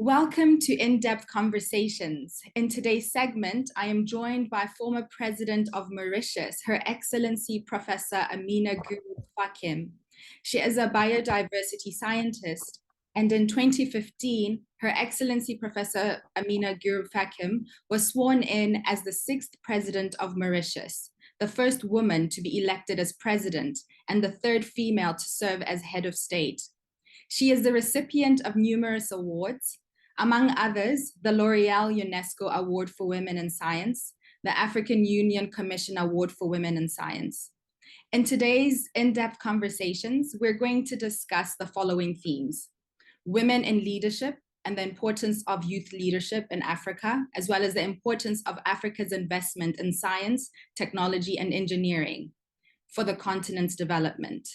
Welcome to In-Depth Conversations. In today's segment, I am joined by former President of Mauritius, Her Excellency Professor Ameenah Gurib-Fakim. She is a biodiversity scientist, and in 2015, Her Excellency Professor Ameenah Gurib-Fakim was sworn in as the sixth President of Mauritius, the first woman to be elected as president, and the third female to serve as head of state. She is the recipient of numerous awards, among others, the L'Oreal UNESCO Award for Women in Science, the African Union Commission Award for Women in Science. In today's in-depth conversations, we're going to discuss the following themes: women in leadership and the importance of youth leadership in Africa, as well as the importance of Africa's investment in science, technology, and engineering for the continent's development.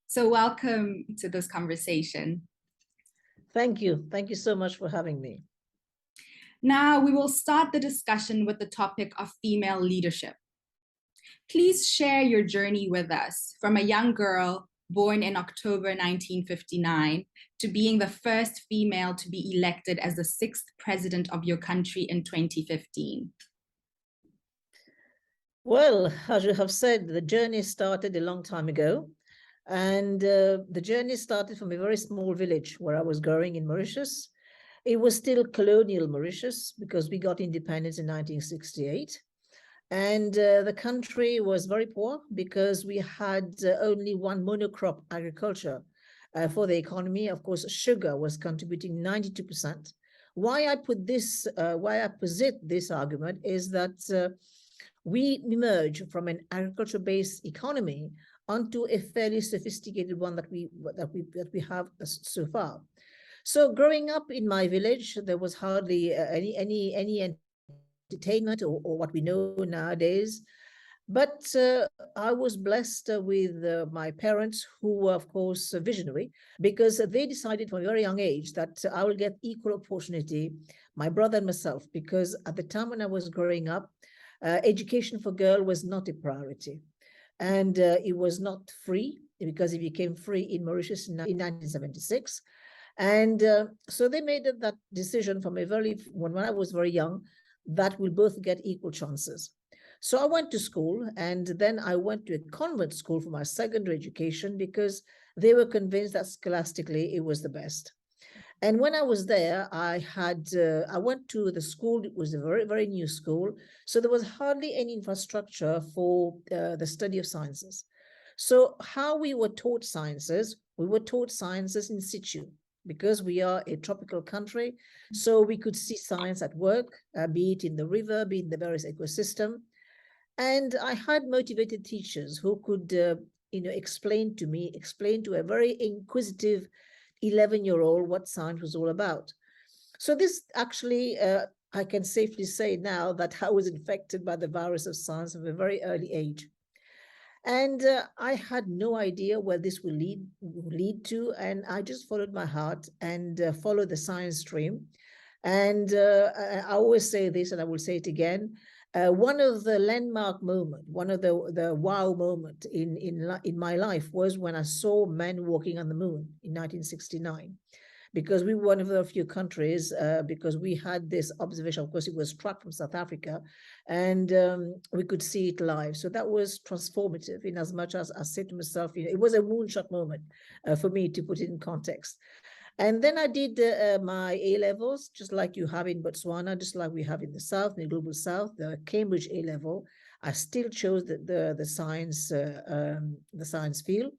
So welcome to this conversation. Thank you. Thank you so much for having me. Now we will start the discussion with the topic of female leadership. Please share your journey with us from a young girl born in October 1959 to being the first female to be elected as the sixth president of your country in 2015. Well, as you have said, the journey started a long time ago. And the journey started from a very small village where I was growing in Mauritius. It was still colonial Mauritius because we got independence in 1968. And the country was very poor because we had only one monocrop agriculture for the economy. Of course, sugar was contributing 92%. Why I posit this argument is that we emerge from an agriculture-based economy onto a fairly sophisticated one that we have so far. So growing up in my village, there was hardly any entertainment or what we know nowadays. But I was blessed with my parents, who were, of course, visionary, because they decided from a very young age that I will get equal opportunity, my brother and myself, because at the time when I was growing up, education for girls was not a priority. And it was not free, because it became free in Mauritius in 1976. And so they made that decision from when I was very young, that we'll both get equal chances. So I went to school, and then I went to a convent school for my secondary education because they were convinced that scholastically it was the best. And when I was there, I went to the school. It was a very, very new school. So there was hardly any infrastructure for the study of sciences. So how we were taught sciences, we were taught sciences in situ, because we are a tropical country. So we could see science at work, be it in the river, be it in the various ecosystem. And I had motivated teachers who could, explain to a very inquisitive 11-year-old what science was all about. So this actually, I can safely say now that I was infected by the virus of science from a very early age. And I had no idea where this will lead to, and I just followed my heart and followed the science stream. And I always say this, and I will say it again, one of the landmark moments, one of the wow moment in my life was when I saw men walking on the moon in 1969, because we were one of the few countries, because we had this observation. Of course, it was tracked from South Africa, and we could see it live. So that was transformative, in as much as I said to myself, it was a moonshot moment for me, to put it in context. And then I did my A-levels, just like you have in Botswana, just like we have in the South, in the global South, the Cambridge A-level. I still chose the science field.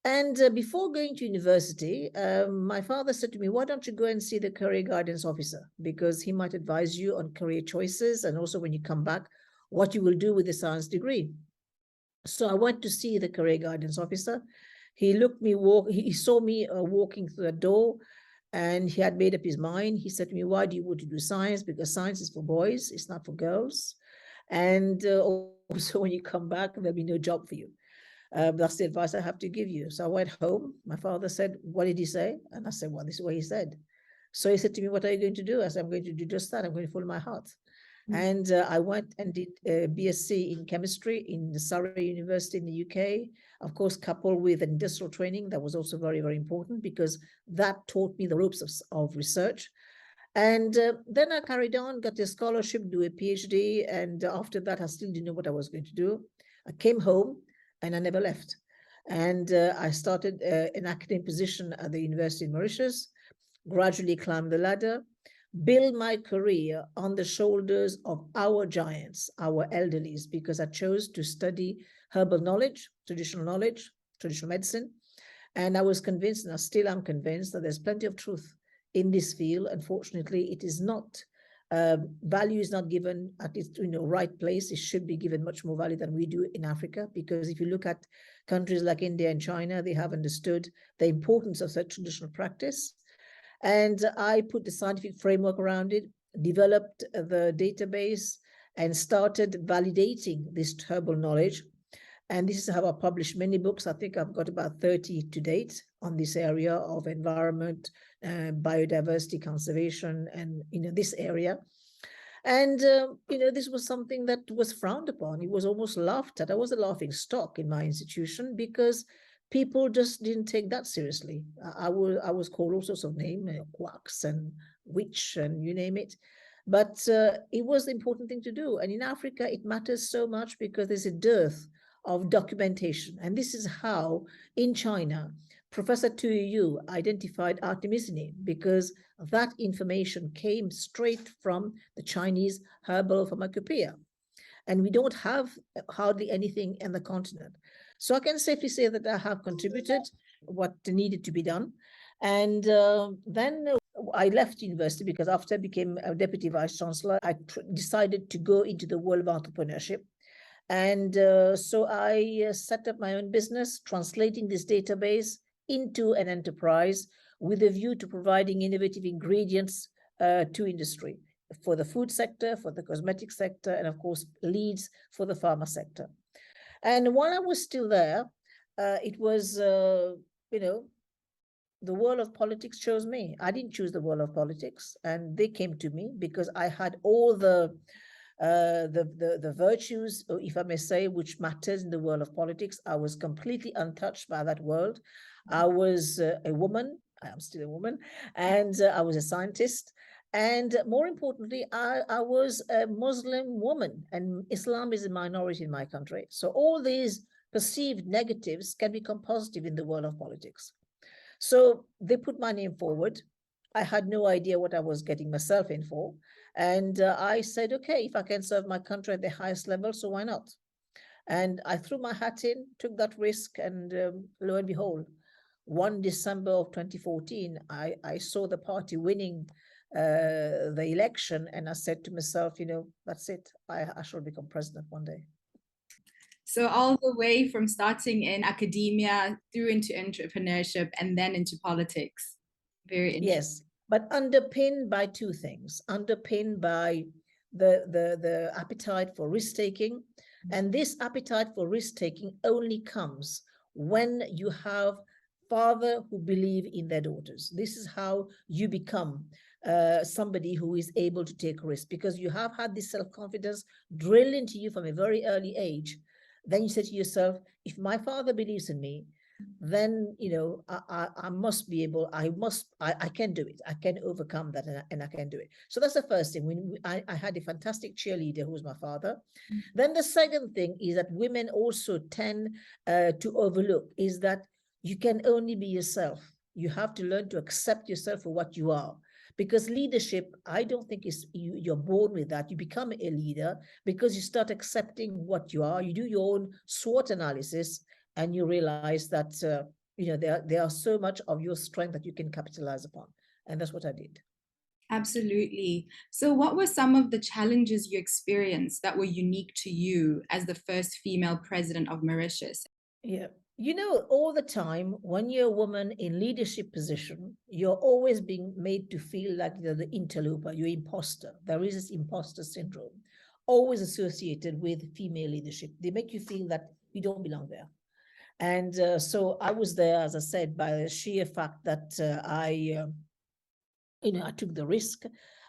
And before going to university, my father said to me, why don't you go and see the career guidance officer? Because he might advise you on career choices, and also when you come back, what you will do with the science degree. So I went to see the career guidance officer. He saw me walking through the door, and he had made up his mind. He said to me, why do you want to do science? Because science is for boys, it's not for girls. And also when you come back, there'll be no job for you. That's the advice I have to give you. So I went home. My father said, what did he say? And I said, well, this is what he said. So he said to me, what are you going to do? I said, I'm going to do just that. I'm going to follow my heart. And I went and did a BSc in chemistry in Surrey University in the UK, of course, coupled with industrial training. That was also very, very important because that taught me the ropes of research. And then I carried on, got a scholarship, do a PhD. And after that, I still didn't know what I was going to do. I came home and I never left. And I started an academic position at the University of Mauritius, gradually climbed the ladder, build my career on the shoulders of our giants, our elderlies, because I chose to study herbal knowledge, traditional medicine. And I was convinced, and I still am convinced, that there's plenty of truth in this field. Unfortunately, it is not, value is not given at its right place. It should be given much more value than we do in Africa, because if you look at countries like India and China, they have understood the importance of such traditional practice. And I put the scientific framework around it, developed the database, and started validating this herbal knowledge. And this is how I published many books. I think I've got about 30 to date on this area of environment, biodiversity, conservation, and this area. And this was something that was frowned upon. It was almost laughed at. I was a laughing stock in my institution because people just didn't take that seriously. I was called all sorts of names, quacks and witch and you name it. But it was the important thing to do. And in Africa, it matters so much because there's a dearth of documentation. And this is how, in China, Professor Tu Yu identified artemisinin, because that information came straight from the Chinese herbal pharmacopoeia. And we don't have hardly anything in the continent. So I can safely say that I have contributed what needed to be done. And then I left university because after I became a deputy vice chancellor, I decided to go into the world of entrepreneurship. And so I set up my own business, translating this database into an enterprise with a view to providing innovative ingredients to industry, for the food sector, for the cosmetic sector, and of course, leads for the pharma sector. And while I was still there, it was, the world of politics chose me. I didn't choose the world of politics, and they came to me because I had all the virtues, if I may say, which matters in the world of politics. I was completely untouched by that world. I was a woman. I am still a woman, and I was a scientist. And more importantly, I was a Muslim woman, and Islam is a minority in my country. So all these perceived negatives can become positive in the world of politics. So they put my name forward. I had no idea what I was getting myself in for. And I said, okay, if I can serve my country at the highest level, so why not? And I threw my hat in, took that risk, and lo and behold, 1 December of 2014, I saw the party winning the election, and I said to myself, that's it. I shall become president one day. So all the way from starting in academia through into entrepreneurship and then into politics. Very interesting. Yes, but underpinned by two things. Underpinned by the appetite for risk-taking. And this appetite for risk-taking only comes when you have fathers who believe in their daughters. This is how you become somebody who is able to take risks, because you have had this self-confidence drilled into you from a very early age. Then you say to yourself, if my father believes in me, then I must be able, I can do it. I can overcome that, and I can do it. So that's the first thing. I had a fantastic cheerleader who was my father. Then the second thing is that women also tend to overlook is that you can only be yourself. You have to learn to accept yourself for what you are. Because leadership, I don't think you're born with that. You become a leader because you start accepting what you are. You do your own SWOT analysis, and you realize that there are so much of your strength that you can capitalize upon. And that's what I did. Absolutely. So what were some of the challenges you experienced that were unique to you as the first female president of Mauritius? Yeah. All the time, when you're a woman in leadership position, you're always being made to feel like you're the interloper, you're imposter. There is this imposter syndrome, always associated with female leadership. They make you feel that you don't belong there. And so I was there, as I said, by the sheer fact that I took the risk,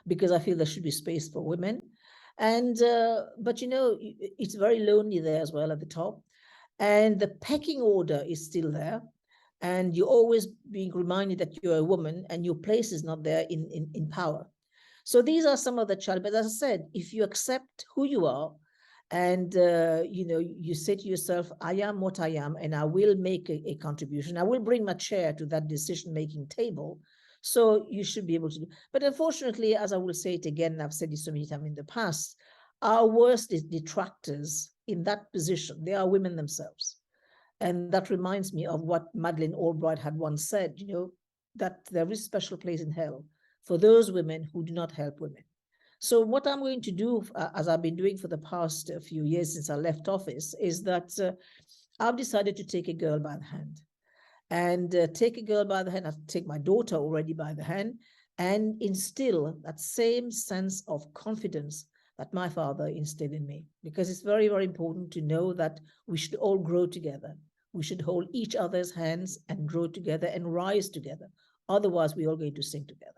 because I feel there should be space for women. And but it's very lonely there as well at the top, and the pecking order is still there, and you're always being reminded that you're a woman and your place is not there in power. So these are some of the challenges. But as I said, if you accept who you are, and you say to yourself, I am what I am, and I will make a contribution. I will bring my chair to that decision-making table. So you should be able to do. But unfortunately, as I will say it again, and I've said this so many times in the past, our worst detractors in that position, they are women themselves. And that reminds me of what Madeleine Albright had once said, that there is a special place in hell for those women who do not help women. So what I'm going to do, as I've been doing for the past few years since I left office, is that I've decided to take a girl by the hand. And take a girl by the hand, I take my daughter already by the hand, and instill that same sense of confidence that my father instilled in me. Because it's very, very important to know that we should all grow together. We should hold each other's hands and grow together and rise together. Otherwise, we're all going to sink together.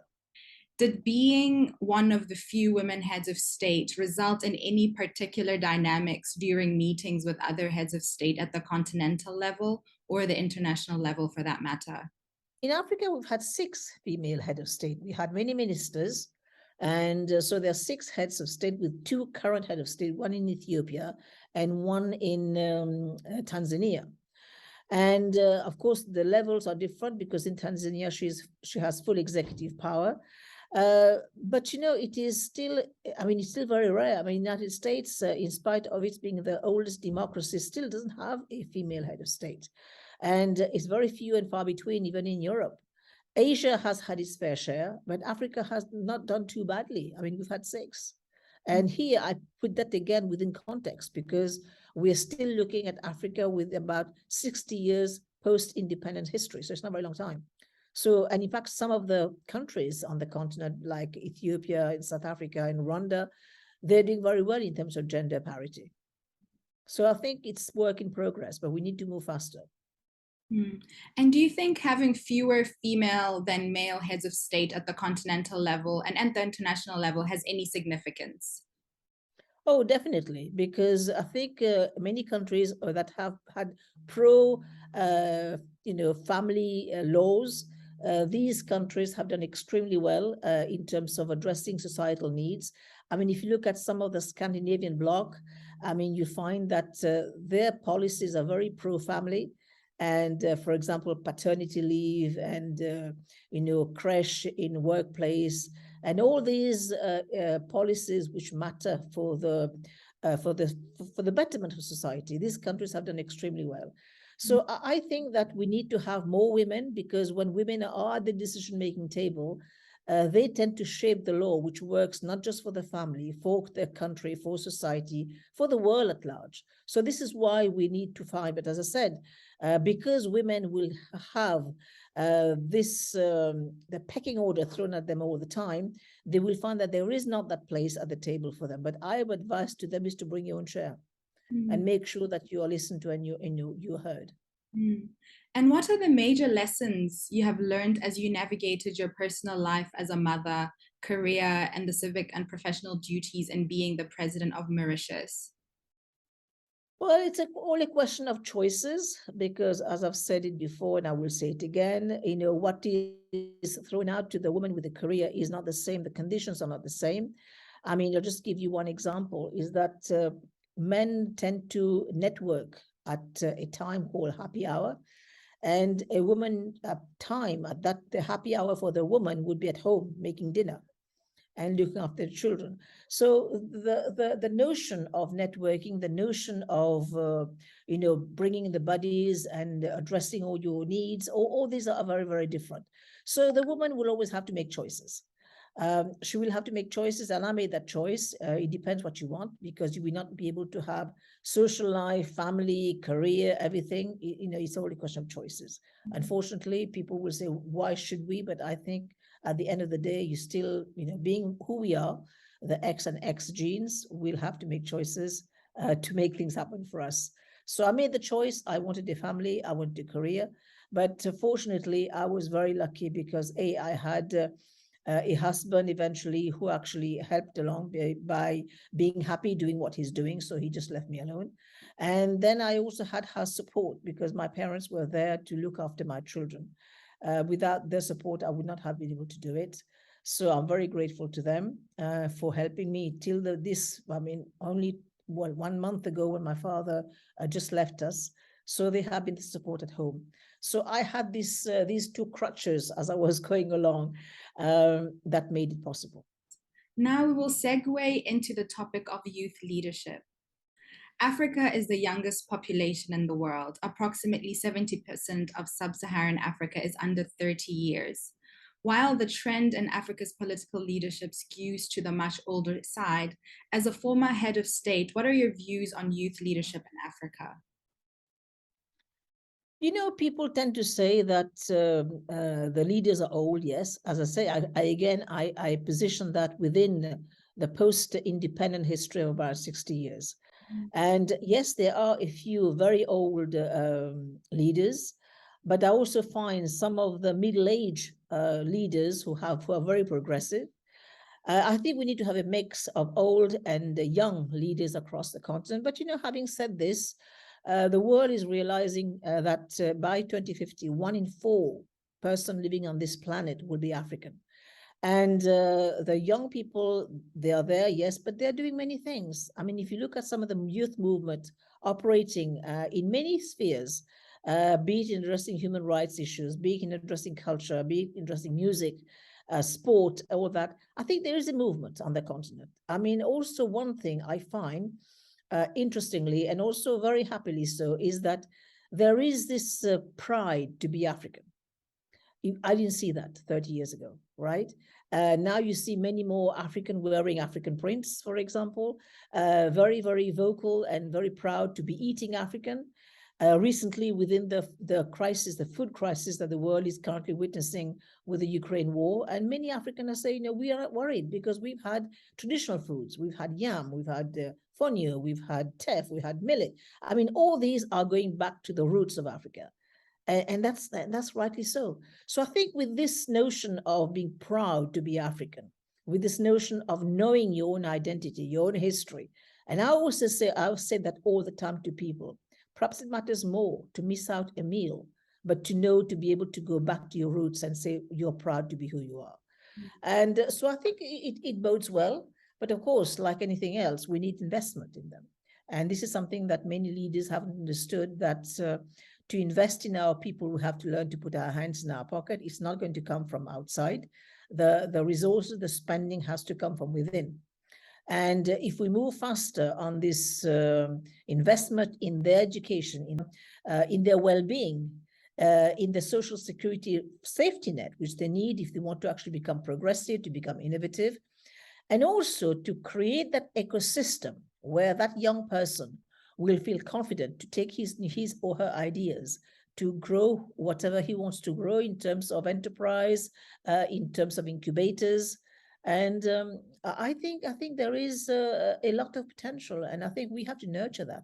Did being one of the few women heads of state result in any particular dynamics during meetings with other heads of state at the continental level or the international level for that matter? In Africa, we've had 6 female heads of state. We had many ministers. And so there are 6 heads of state with 2 current heads of state, one in Ethiopia and one in Tanzania. And of course, the levels are different because in Tanzania, she has full executive power. But it is still, it's still very rare. United States, in spite of it being the oldest democracy, still doesn't have a female head of state. And it's very few and far between, even in Europe. Asia has had its fair share, but Africa has not done too badly. We've had 6. And here I put that again within context, because we're still looking at Africa with about 60 years post-independent history. So it's not a very long time. So, and in fact, some of the countries on the continent, like Ethiopia and South Africa and Rwanda, they're doing very well in terms of gender parity. So I think it's work in progress, but we need to move faster. And do you think having fewer female than male heads of state at the continental level and at the international level has any significance? Oh, definitely, because I think many countries that have had pro, family laws, these countries have done extremely well in terms of addressing societal needs. If you look at some of the Scandinavian bloc, you find that their policies are very pro-family. And for example, paternity leave and, creche in workplace, and all these policies which matter for the betterment of society. These countries have done extremely well. So I think that we need to have more women, because when women are at the decision-making table, they tend to shape the law, which works not just for the family, for the country, for society, for the world at large. So this is why we need to find, but as I said, because women will have the pecking order thrown at them all the time, they will find that there is not that place at the table for them. But I would advise to them is to bring your own chair and make sure that you are listened to and you're heard. And what are the major lessons you have learned as you navigated your personal life as a mother, career, and the civic and professional duties in being the president of Mauritius? Well, it's all a question of choices, because as I've said it before, and I will say it again, what is thrown out to the woman with a career is not the same. The conditions are not the same. I'll just give you one example, is that men tend to network at a time called happy hour. And a woman time at that, the happy hour for the woman would be at home making dinner and looking after the children. So the notion of networking, the notion of, bringing the buddies and addressing all your needs, all these are very, very different. So the woman will always have to make choices. She will have to make choices, and I made that choice. It depends what you want, because you will not be able to have social life, family, career, everything. It's only a question of choices. Unfortunately, people will say, why should we? But I think at the end of the day, you still, being who we are, the X and X genes, we'll have to make choices to make things happen for us. So I made the choice. I wanted a family, I wanted a career. But fortunately, I was very lucky because I had a husband eventually who actually helped along by being happy doing what he's doing. So he just left me alone. And then I also had her support because my parents were there to look after my children. Without their support, I would not have been able to do it. So I'm very grateful to them for helping me till only 1 month ago when my father just left us. So they have been the support at home. So I had these two crutches as I was going along that made it possible. Now we will segue into the topic of youth leadership. Africa is the youngest population in the world. Approximately 70% of sub-Saharan Africa is under 30 years. While the trend in Africa's political leadership skews to the much older side, as a former head of state, what are your views on youth leadership in Africa? You know, people tend to say that the leaders are old. Yes, as I say, I position that within the post-independent history of about 60 years. And yes, there are a few very old leaders, but I also find some of the middle-aged leaders who are very progressive. I think we need to have a mix of old and young leaders across the continent. But, you know, having said this, the world is realizing that by 2050, 1 in 4 person living on this planet will be African. And the young people, they are there, yes, but they're doing many things. I mean, if you look at some of the youth movement operating in many spheres, be it in addressing human rights issues, be it in addressing culture, be it in addressing music, sport, all that, I think there is a movement on the continent. I mean, also one thing I find interestingly, and also very happily so, is that there is this pride to be African. I didn't see that 30 years ago, right? Now you see many more African wearing African prints, for example, very, very vocal and very proud to be eating African. Recently, within the crisis, the food crisis that the world is currently witnessing with the Ukraine war, and many Africans are saying, you know, we are not worried because we've had traditional foods. We've had yam, we've had fonio, we've had teff, we had millet. I mean, all these are going back to the roots of Africa. And that's rightly so. So I think with this notion of being proud to be African, with this notion of knowing your own identity, your own history, and I say that all the time to people, perhaps it matters more to miss out a meal, but to know, to be able to go back to your roots and say you're proud to be who you are. And so I think it bodes well. But of course, like anything else, we need investment in them. And this is something that many leaders haven't understood, that to invest in our people, we have to learn to put our hands in our pocket. It's not going to come from outside. The resources, the spending has to come from within. And if we move faster on this investment in their education, in their well-being, in the social security safety net, which they need if they want to actually become progressive, to become innovative, and also to create that ecosystem where that young person will feel confident to take his or her ideas to grow whatever he wants to grow in terms of enterprise, in terms of incubators. And I think there is a lot of potential, and I think we have to nurture that.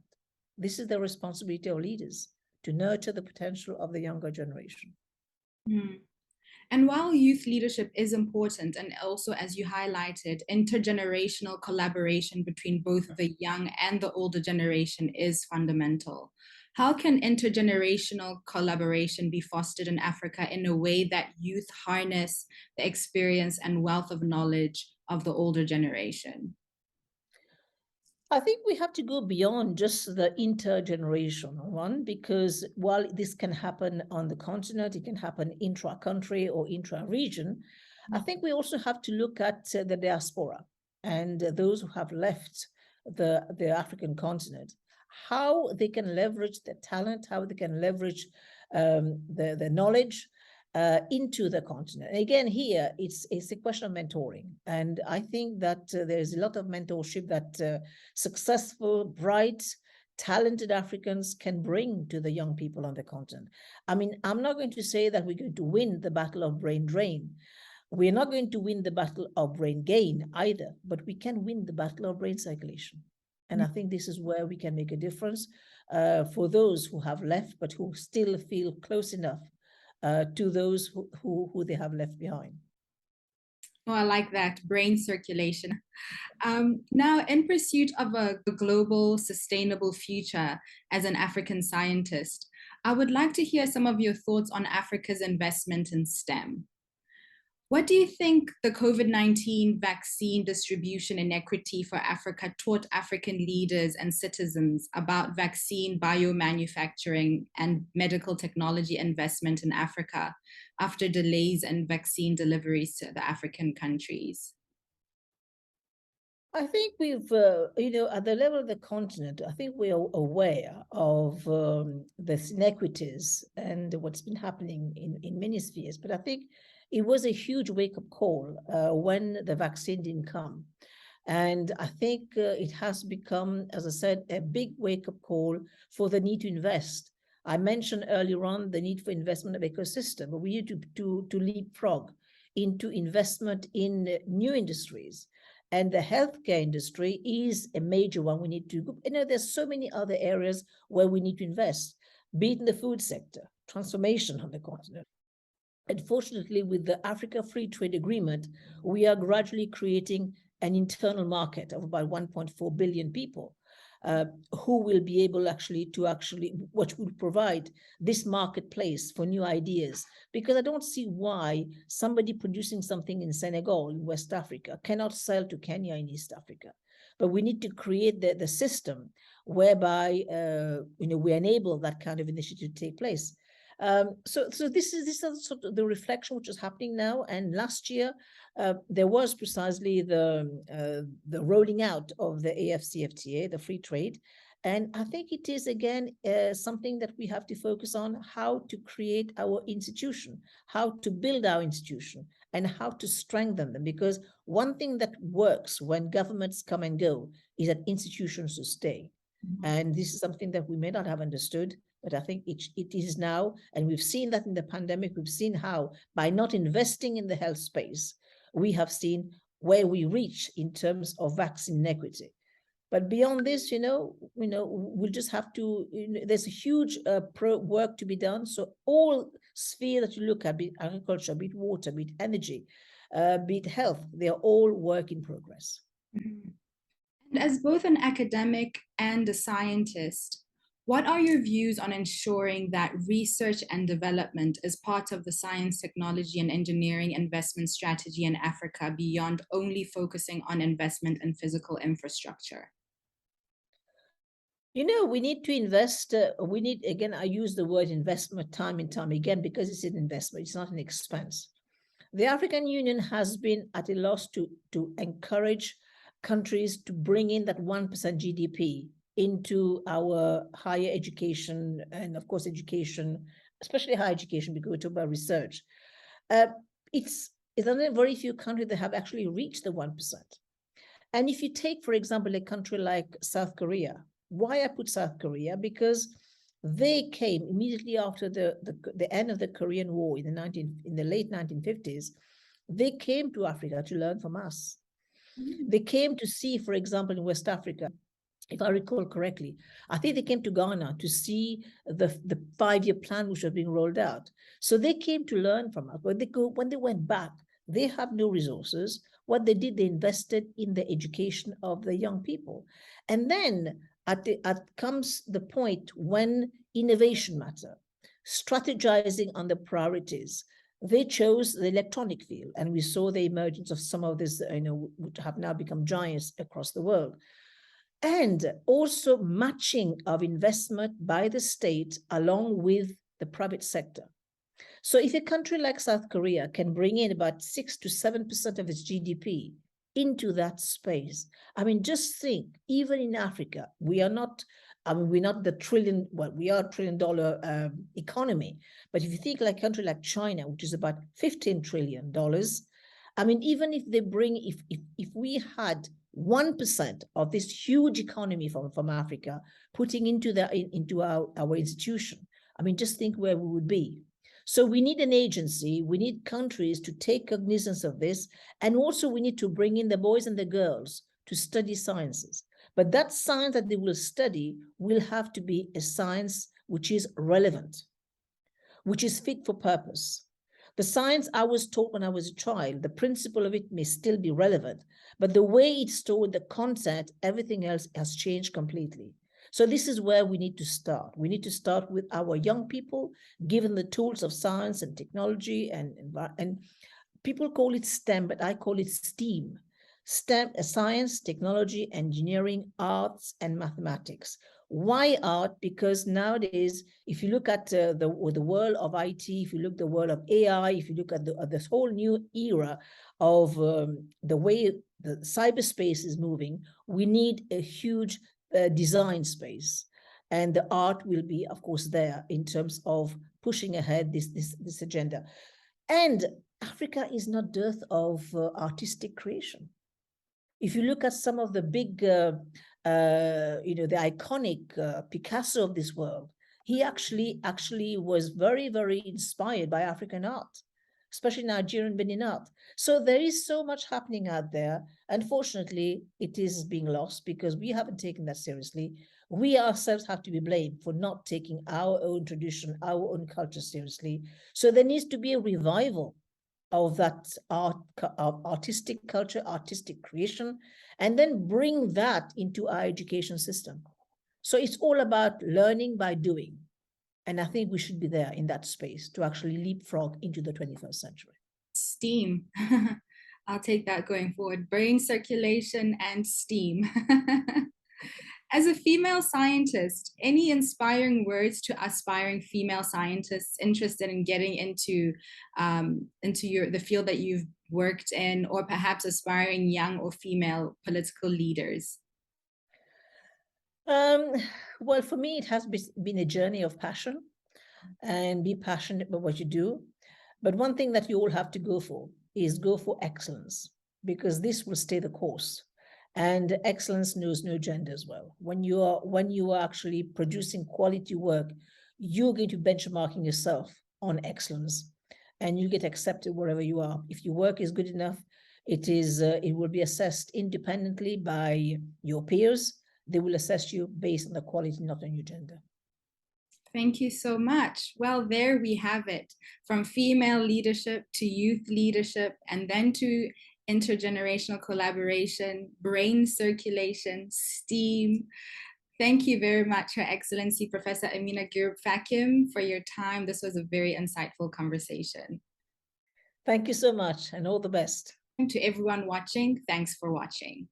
This is the responsibility of leaders, to nurture the potential of the younger generation. And while youth leadership is important, and also, as you highlighted, intergenerational collaboration between both the young and the older generation is fundamental. How can intergenerational collaboration be fostered in Africa in a way that youth harness the experience and wealth of knowledge of the older generation? I think we have to go beyond just the intergenerational one, because while this can happen on the continent, it can happen intra-country or intra-region. I think we also have to look at the diaspora and those who have left the African continent, how they can leverage their talent, how they can leverage the knowledge into the continent. And again, here it's a question of mentoring, and I think that there's a lot of mentorship that successful, bright, talented Africans can bring to the young people on the continent. I mean, I'm not going to say that we're going to win the battle of brain drain. We're not going to win the battle of brain gain either, but we can win the battle of brain circulation. And I think this is where we can make a difference for those who have left, but who still feel close enough to those who they have left behind. Oh, I like that, brain circulation. Now, in pursuit of a global, sustainable future as an African scientist, I would like to hear some of your thoughts on Africa's investment in STEM. What do you think the COVID-19 vaccine distribution inequity for Africa taught African leaders and citizens about vaccine biomanufacturing and medical technology investment in Africa after delays in vaccine deliveries to the African countries? I think we've, at the level of the continent, I think we are aware of the inequities and what's been happening in many spheres. But I think it was a huge wake-up call when the vaccine didn't come. And I think it has become, as I said, a big wake-up call for the need to invest. I mentioned earlier on the need for investment of ecosystem, but we need to leapfrog into investment in new industries. And the healthcare industry is a major one we need to, there's so many other areas where we need to invest, be it in the food sector, transformation on the continent. Unfortunately, with the Africa Free Trade Agreement, we are gradually creating an internal market of about 1.4 billion people who will be able which will provide this marketplace for new ideas. Because I don't see why somebody producing something in Senegal, in West Africa, cannot sell to Kenya in East Africa. But we need to create the system whereby we enable that kind of initiative to take place. So this is sort of the reflection which is happening now. And last year, there was precisely the rolling out of the AFCFTA, the free trade. And I think it is, again, something that we have to focus on, how to create our institution, how to build our institution, and how to strengthen them. Because one thing that works when governments come and go is that institutions will stay. Mm-hmm. And this is something that we may not have understood, but I think it is now. And we've seen that in the pandemic. We've seen how by not investing in the health space, we have seen where we reach in terms of vaccine inequity. But beyond this, we'll just have to, there's a huge work to be done. So all spheres that you look at, be it agriculture, be it water, be it energy, be it health, they are all work in progress. Mm-hmm. And as both an academic and a scientist, what are your views on ensuring that research and development is part of the science, technology, and engineering investment strategy in Africa beyond only focusing on investment in physical infrastructure? We need to invest. Again, I use the word investment time and time again because it's an investment. It's not an expense. The African Union has been at a loss to encourage countries to bring in that 1% GDP into our higher education and, of course, education, especially higher education, because we talk about research. It's only very few countries that have actually reached the 1%. And if you take, for example, a country like South Korea, why I put South Korea? Because they came immediately after the end of the Korean War in the late 1950s. They came to Africa to learn from us. Mm-hmm. They came to see, for example, in West Africa, if I recall correctly, I think they came to Ghana to see the 5-year plan which was being rolled out. So they came to learn from us. When they went back, they have no resources. What they did, they invested in the education of the young people. And then comes the point when innovation matter, strategizing on the priorities. They chose the electronic field, and we saw the emergence of some of this, which have now become giants across the world. And also matching of investment by the state along with the private sector. So if a country like South Korea can bring in about 6 to 7% of its GDP into that space, just think, even in Africa, we're not the trillion, we are $1 trillion economy. But if you think like a country like China, which is about $15 trillion, even if they bring, if we had 1% of this huge economy from Africa putting into our institution, just think where we would be. So we need an agency, we need countries to take cognizance of this, and also we need to bring in the boys and the girls to study sciences. But that science that they will study will have to be a science which is relevant, which is fit for purpose. The science I was taught when I was a child, the principle of it may still be relevant, but the way it's stored, the content, everything else has changed completely. So this is where we need to start. We need to start with our young people, given the tools of science and technology, and people call it STEM, but I call it STEAM. STEM, science, technology, engineering, arts, and mathematics. Why art? Because nowadays, if you look at the world of IT, if you look at the world of AI, if you look at this whole new era of the way the cyberspace is moving, we need a huge design space. And the art will be, of course, there in terms of pushing ahead this agenda. And Africa is not dearth of artistic creation. If you look at some of the big, the iconic Picasso of this world, he actually was very, very inspired by African art, especially Nigerian Benin art. So there is so much happening out there. Unfortunately, it is being lost because we haven't taken that seriously. We ourselves have to be blamed for not taking our own tradition, our own culture seriously. So there needs to be a revival of that artistic culture, artistic creation, and then bring that into our education system. So it's all about learning by doing. And I think we should be there in that space to actually leapfrog into the 21st century. STEAM. I'll take that going forward. Brain circulation and STEAM. As a female scientist, any inspiring words to aspiring female scientists interested in getting into the field that you've worked in, or perhaps aspiring young or female political leaders? Well, for me, it has been a journey of passion, and be passionate about what you do. But one thing that you all have to go for is go for excellence, because this will stay the course. And excellence knows no gender as well. When you are actually producing quality work, you're going to benchmarking yourself on excellence, and you get accepted wherever you are. If your work is good enough, it will be assessed independently by your peers. They will assess you based on the quality, not on your gender. Thank you so much. Well, there we have it, from female leadership to youth leadership, and then to intergenerational collaboration, brain circulation, STEAM. Thank you very much, Her Excellency Professor Ameenah Gurib-Fakim, for your time. This was a very insightful conversation. Thank you so much, and all the best. To everyone watching, thanks for watching.